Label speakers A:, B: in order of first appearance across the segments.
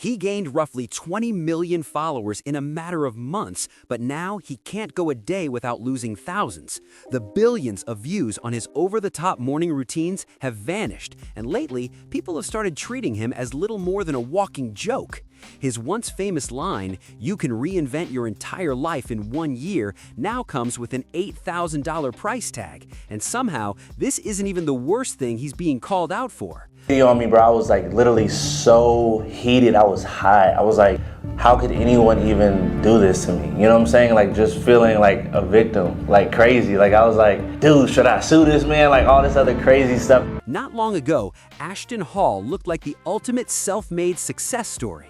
A: He gained roughly 20 million followers in a matter of months, but now he can't go a day without losing thousands. The billions of views on his over-the-top morning routines have vanished, and lately, people have started treating him as little more than a walking joke. His once famous line, "You can reinvent your entire life in 1 year," now comes with an $8,000 price tag. And somehow, this isn't even the worst thing he's being called out for.
B: On me, bro, I was like literally so heated. I was high. I was like, how could anyone even do this to me? You know what I'm saying? Like just feeling like a victim, like crazy. Like I was like, dude, should I sue this man? Like all this other crazy stuff.
A: Not long ago, Ashton Hall looked like the ultimate self-made success story.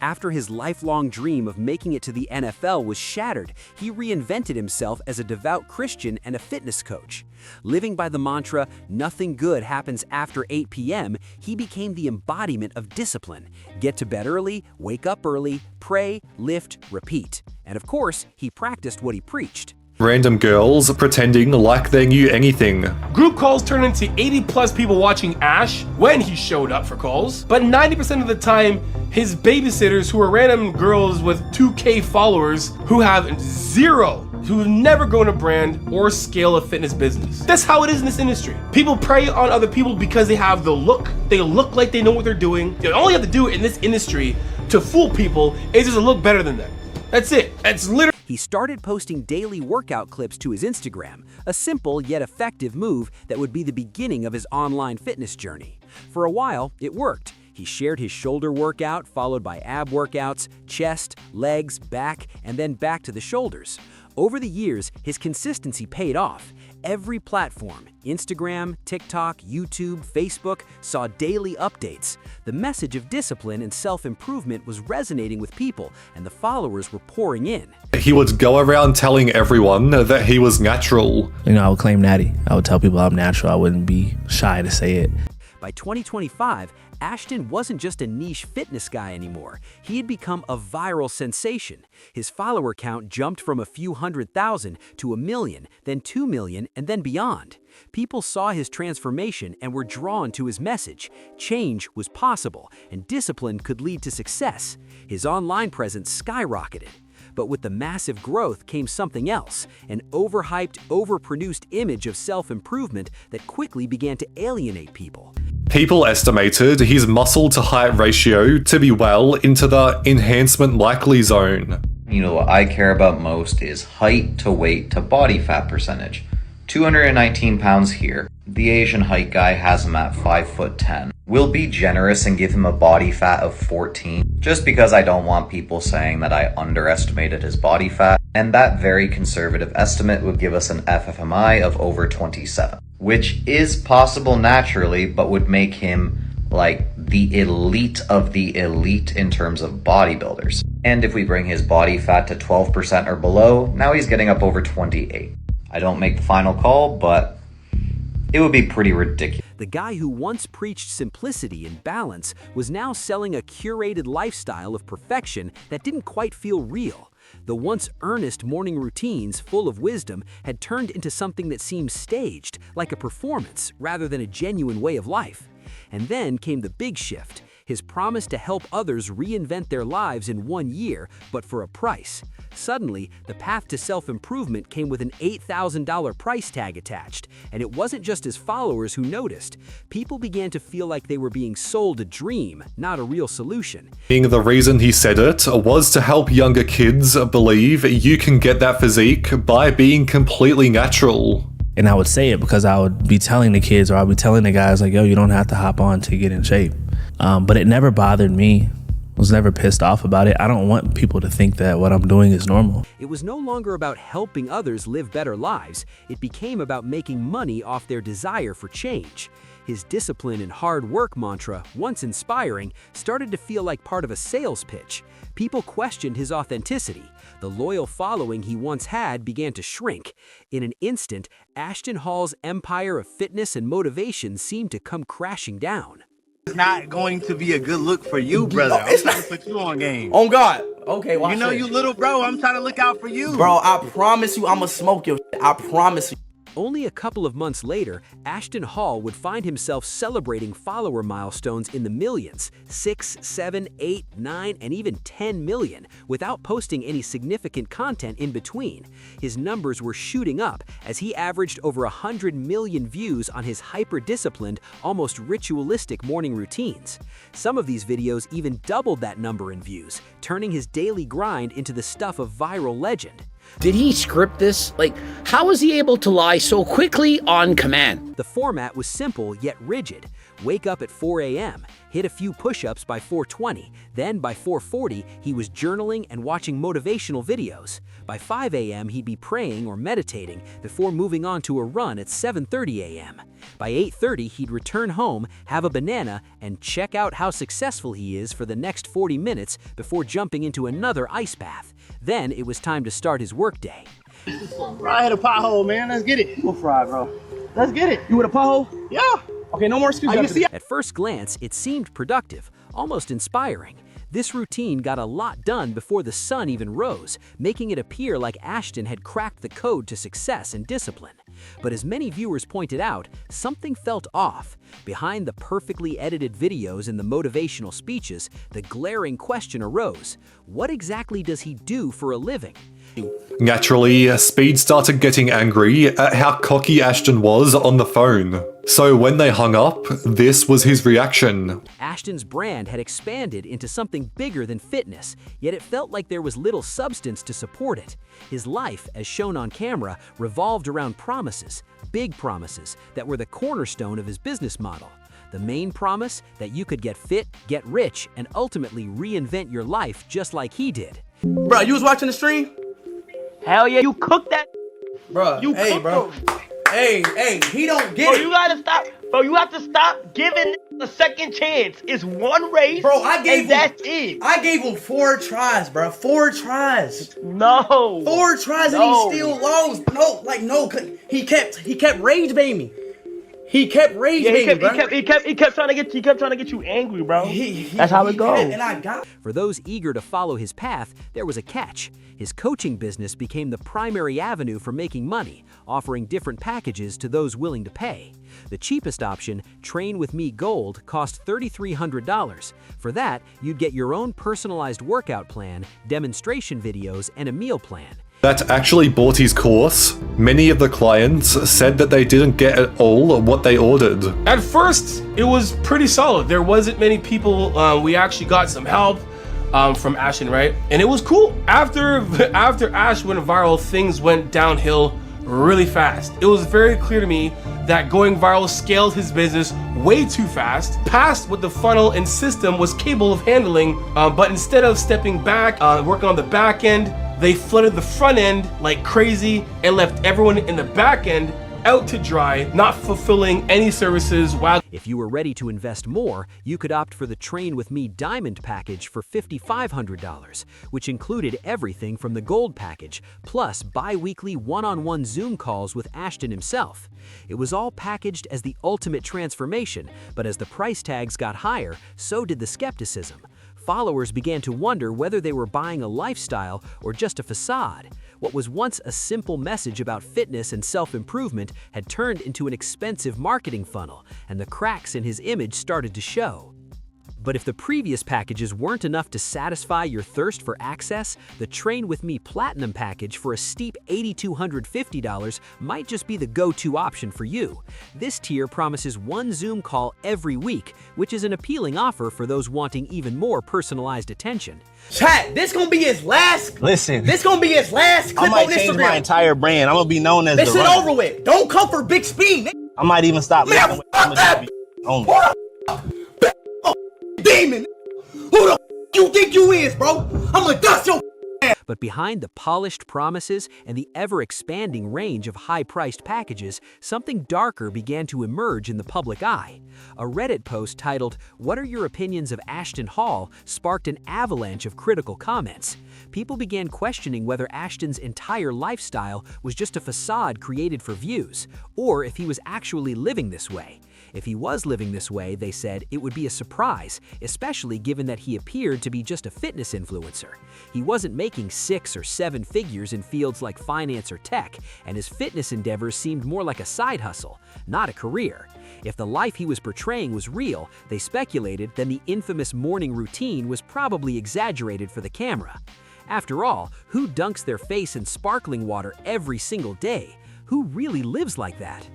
A: After his lifelong dream of making it to the NFL was shattered, he reinvented himself as a devout Christian and a fitness coach. Living by the mantra, "Nothing good happens after 8 p.m., he became the embodiment of discipline. Get to bed early, wake up early, pray, lift, repeat. And of course, he practiced what he preached.
C: Random girls pretending like they knew anything.
D: Group calls turned into 80 plus people watching Ash when he showed up for calls, but 90% of the time, his babysitters who are random girls with 2K followers who have zero, who never grown a brand or scale a fitness business. That's how it is in this industry. People prey on other people because they have the look, they look like they know what they're doing. The only have to do it in this industry to fool people is just to look better than them. That's it. That's literally.
A: He started posting daily workout clips to his Instagram, a simple yet effective move that would be the beginning of his online fitness journey. For a while, it worked. He shared his shoulder workout, followed by ab workouts, chest, legs, back, and then back to the shoulders. Over the years, his consistency paid off. Every platform, Instagram, TikTok, YouTube, Facebook, saw daily updates. The message of discipline and self-improvement was resonating with people, and the followers were pouring in.
C: He would go around telling everyone that he was natural.
E: You know, I would claim natty. I would tell people I'm natural. I wouldn't be shy to say it.
A: By 2025, Ashton wasn't just a niche fitness guy anymore. He had become a viral sensation. His follower count jumped from a few 100,000 to 1 million, then 2 million, and then beyond. People saw his transformation and were drawn to his message. Change was possible, and discipline could lead to success. His online presence skyrocketed. But with the massive growth came something else, an overhyped, overproduced image of self-improvement that quickly began to alienate people.
C: People estimated his muscle-to-height ratio to be well into the enhancement likely zone.
F: You know, what I care about most is height to weight to body fat percentage. 219 pounds here. The Asian height guy has him at 5'10". We'll be generous and give him a body fat of 14, just because I don't want people saying that I underestimated his body fat, and that very conservative estimate would give us an FFMI of over 27, which is possible naturally, but would make him like the elite of the elite in terms of bodybuilders. And if we bring his body fat to 12% or below, now he's getting up over 28. I don't make the final call, but it would be pretty ridiculous.
A: The guy who once preached simplicity and balance was now selling a curated lifestyle of perfection that didn't quite feel real. The once earnest morning routines, full of wisdom, had turned into something that seemed staged, like a performance, rather than a genuine way of life. And then came the big shift, his promise to help others reinvent their lives in 1 year, but for a price. Suddenly, the path to self-improvement came with an $8,000 price tag attached, and it wasn't just his followers who noticed. People began to feel like they were being sold a dream, not a real solution.
C: The reason he said it was to help younger kids believe you can get that physique by being completely natural.
E: And I would say it because I would be telling the kids, or I'd be telling the guys like, yo, you don't have to hop on to get in shape. But it never bothered me. I was never pissed off about it. I don't want people to think that what I'm doing is normal.
A: It was no longer about helping others live better lives. It became about making money off their desire for change. His discipline and hard work mantra, once inspiring, started to feel like part of a sales pitch. People questioned his authenticity. The loyal following he once had began to shrink. In an instant, Ashton Hall's empire of fitness and motivation seemed to come crashing down.
G: It's not going to be a good look for you, brother. I'm trying to put you on game.
H: On God. Okay, watch
G: You know
H: this.
G: you little bro. I'm trying to look out for you.
H: Bro, I promise you I'ma smoke your shit. I promise you.
A: Only a couple of months later, Ashton Hall would find himself celebrating follower milestones in the millions, 6, 7, 8, 9, and even 10 million, without posting any significant content in between. His numbers were shooting up as he averaged over 100 million views on his hyper-disciplined, almost ritualistic morning routines. Some of these videos even doubled that number in views, turning his daily grind into the stuff of viral legend.
H: Did he script this? Like, how was he able to lie so quickly on command?
A: The format was simple yet rigid. Wake up at 4 a.m., hit a few push-ups by 4:20, then by 4:40 he was journaling and watching motivational videos. By 5 a.m. he'd be praying or meditating before moving on to a run at 7:30 a.m. By 8:30 he'd return home, have a banana, and check out how successful he is for the next 40 minutes before jumping into another ice bath. Then it was time to start his workday.
G: Bro, I hit a pothole, man. Let's get it. We'll fry, bro. Let's get it. You with a pothole? Yeah. Okay, no more excuses.
A: At first glance, it seemed productive, almost inspiring. This routine got a lot done before the sun even rose, making it appear like Ashton had cracked the code to success and discipline. But as many viewers pointed out, something felt off. Behind the perfectly edited videos and the motivational speeches, the glaring question arose: what exactly does he do for a living?
C: Naturally, Speed started getting angry at how cocky Ashton was on the phone. So when they hung up, this was his reaction.
A: Ashton's brand had expanded into something bigger than fitness, yet it felt like there was little substance to support it. His life, as shown on camera, revolved around promises, big promises, that were the cornerstone of his business model. The main promise that you could get fit, get rich, and ultimately reinvent your life just like he did.
G: Bro, you was watching the stream?
I: Hell yeah, you cooked that.
G: Bro,
I: You
G: hey,
I: cooked
G: bro.
I: them.
G: Hey, he don't get
I: Bro,
G: it.
I: you gotta stop. Bro, you have to stop giving a second chance. It's one race.
G: Bro, I gave
I: and that's it.
G: I gave him 4 tries, bro. 4 tries.
I: No.
G: 4 tries
I: No.
G: and he still lost. No, he kept rage baiting me. He kept rage
I: Yeah,
G: baiting, bro.
I: he kept trying to get you angry, bro. That's how it goes.
G: And I got.
A: For those eager to follow his path, there was a catch. His coaching business became the primary avenue for making money, offering different packages to those willing to pay. The cheapest option, Train With Me Gold, cost $3,300. For that, you'd get your own personalized workout plan, demonstration videos, and a meal plan.
C: That actually bought his course. Many of the clients said that they didn't get at all what they ordered.
D: At first, it was pretty solid. There wasn't many people. We actually got some help from Ashton, right? And it was cool. After Ash went viral, things went downhill really fast. It was very clear to me that going viral scaled his business way too fast, past what the funnel and system was capable of handling. But instead of stepping back, working on the back end, they flooded the front end like crazy and left everyone in the back end out to dry, not fulfilling any services while.
A: If you were ready to invest more, you could opt for the Train With Me Diamond package for $5,500, which included everything from the Gold package, plus bi-weekly one-on-one Zoom calls with Ashton himself. It was all packaged as the ultimate transformation, but as the price tags got higher, so did the skepticism. Followers began to wonder whether they were buying a lifestyle or just a facade. What was once a simple message about fitness and self-improvement had turned into an expensive marketing funnel, and the cracks in his image started to show. But if the previous packages weren't enough to satisfy your thirst for access, the Train With Me Platinum package for a steep $8,250 might just be the go-to option for you. This tier promises one Zoom call every week, which is an appealing offer for those wanting even more personalized attention.
G: Chat, this gonna be his last.
J: Listen,
G: This gonna be his last clip
J: I might
G: on
J: change
G: Instagram.
J: my entire brand. I'm gonna be known as
G: This
J: the
G: shit
J: runner.
G: over with. Don't come for big speed. Nigga.
J: I might even stop.
G: Man,
J: messing with
G: fuck that.
J: only.
G: Demon. Who the you think you is, bro? I'ma dust your.
A: But behind the polished promises and the ever-expanding range of high-priced packages, something darker began to emerge in the public eye. A Reddit post titled, "What are your opinions of Ashton Hall?" sparked an avalanche of critical comments. People began questioning whether Ashton's entire lifestyle was just a facade created for views, or if he was actually living this way. If he was living this way, they said, it would be a surprise, especially given that he appeared to be just a fitness influencer. He wasn't making 6 or 7 figures in fields like finance or tech, and his fitness endeavors seemed more like a side hustle, not a career. If the life he was portraying was real, they speculated, then the infamous morning routine was probably exaggerated for the camera. After all, who dunks their face in sparkling water every single day? Who really lives like that?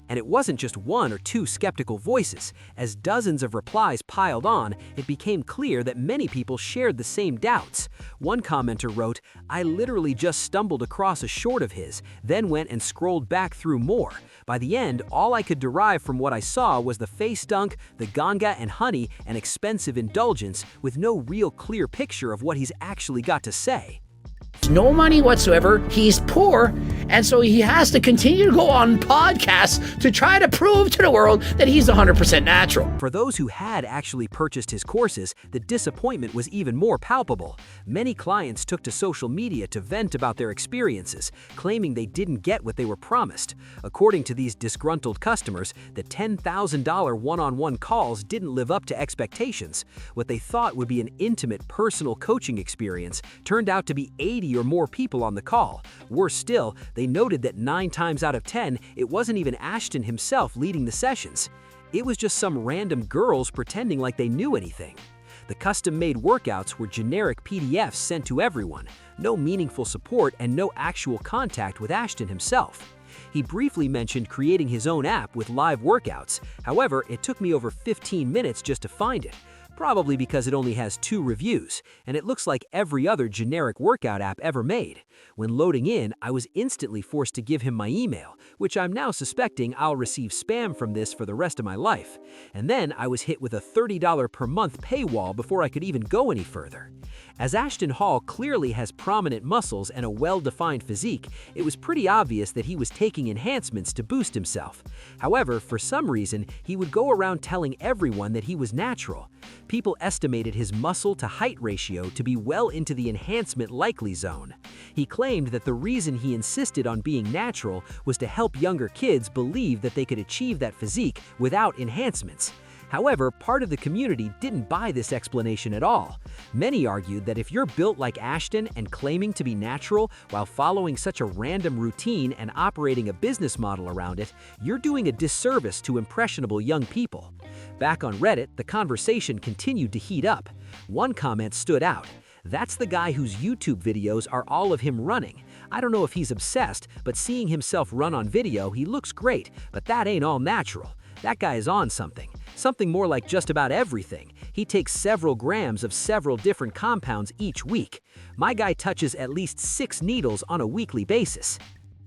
A: And it wasn't just 1 or 2 skeptical voices. As dozens of replies piled on, it became clear that many people shared the same doubts. One commenter wrote, "I literally just stumbled across a short of his, then went and scrolled back through more. By the end, all I could derive from what I saw was the face dunk, the ganga and honey, and expensive indulgence, with no real clear picture of what he's actually got to say."
H: No money whatsoever. He's poor, and so he has to continue to go on podcasts to try to prove to the world that he's 100% natural.
A: For those who had actually purchased his courses, the disappointment was even more palpable. Many clients took to social media to vent about their experiences, claiming they didn't get what they were promised. According to these disgruntled customers, the $10,000 one-on-one calls didn't live up to expectations. What they thought would be an intimate, personal coaching experience turned out to be 80 or more people on the call. Worse still, they noted that 9 times out of 10, it wasn't even Ashton himself leading the sessions. It was just some random girls pretending like they knew anything. The custom-made workouts were generic PDFs sent to everyone, no meaningful support and no actual contact with Ashton himself. He briefly mentioned creating his own app with live workouts. However, it took me over 15 minutes just to find it. Probably because it only has 2 reviews, and it looks like every other generic workout app ever made. When loading in, I was instantly forced to give him my email, which I'm now suspecting I'll receive spam from this for the rest of my life. And then I was hit with a $30 per month paywall before I could even go any further. As Ashton Hall clearly has prominent muscles and a well-defined physique, it was pretty obvious that he was taking enhancements to boost himself. However, for some reason, he would go around telling everyone that he was natural. People estimated his muscle-to-height ratio to be well into the enhancement likely zone. He claimed that the reason he insisted on being natural was to help younger kids believe that they could achieve that physique without enhancements. However, part of the community didn't buy this explanation at all. Many argued that if you're built like Ashton and claiming to be natural while following such a random routine and operating a business model around it, you're doing a disservice to impressionable young people. Back on Reddit, the conversation continued to heat up. One comment stood out. "That's the guy whose YouTube videos are all of him running. I don't know if he's obsessed, but seeing himself run on video, he looks great, but that ain't all natural. That guy is on something. Something more like just about everything. He takes several grams of several different compounds each week. My guy touches at least 6 needles on a weekly basis."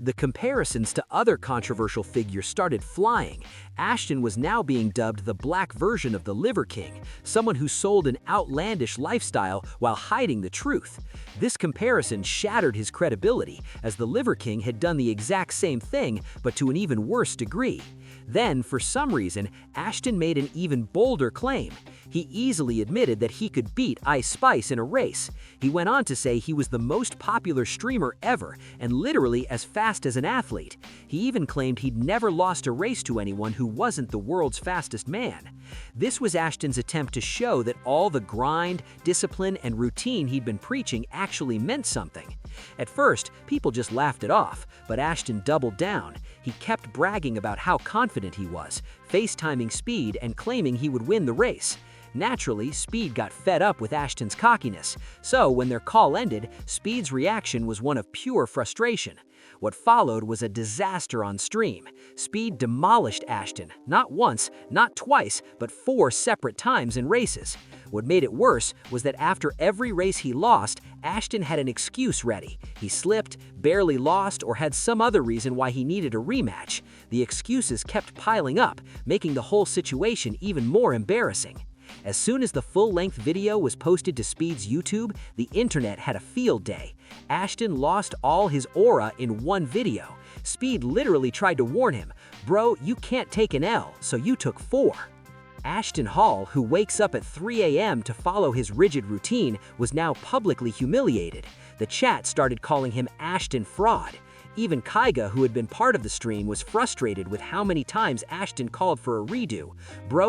A: The comparisons to other controversial figures started flying. Ashton was now being dubbed the black version of the Liver King, someone who sold an outlandish lifestyle while hiding the truth. This comparison shattered his credibility, as the Liver King had done the exact same thing, but to an even worse degree. Then, for some reason, Ashton made an even bolder claim. He easily admitted that he could beat Ice Spice in a race. He went on to say he was the most popular streamer ever, and literally as fast as an athlete. He even claimed he'd never lost a race to anyone who wasn't the world's fastest man. This was Ashton's attempt to show that all the grind, discipline, and routine he'd been preaching actually meant something. At first, people just laughed it off, but Ashton doubled down. He kept bragging about how confident he was, FaceTiming Speed and claiming he would win the race. Naturally, Speed got fed up with Ashton's cockiness, so when their call ended, Speed's reaction was one of pure frustration. What followed was a disaster on stream. Speed demolished Ashton, not once, not twice, but 4 separate times in races. What made it worse was that after every race he lost, Ashton had an excuse ready. He slipped, barely lost, or had some other reason why he needed a rematch. The excuses kept piling up, making the whole situation even more embarrassing. As soon as the full-length video was posted to Speed's YouTube, the internet had a field day. Ashton lost all his aura in one video. Speed literally tried to warn him, "Bro, you can't take an L, so you took 4." Ashton Hall, who wakes up at 3 a.m. to follow his rigid routine, was now publicly humiliated. The chat started calling him Ashton Fraud. Even Kaiga, who had been part of the stream, was frustrated with how many times Ashton called for a redo. Bro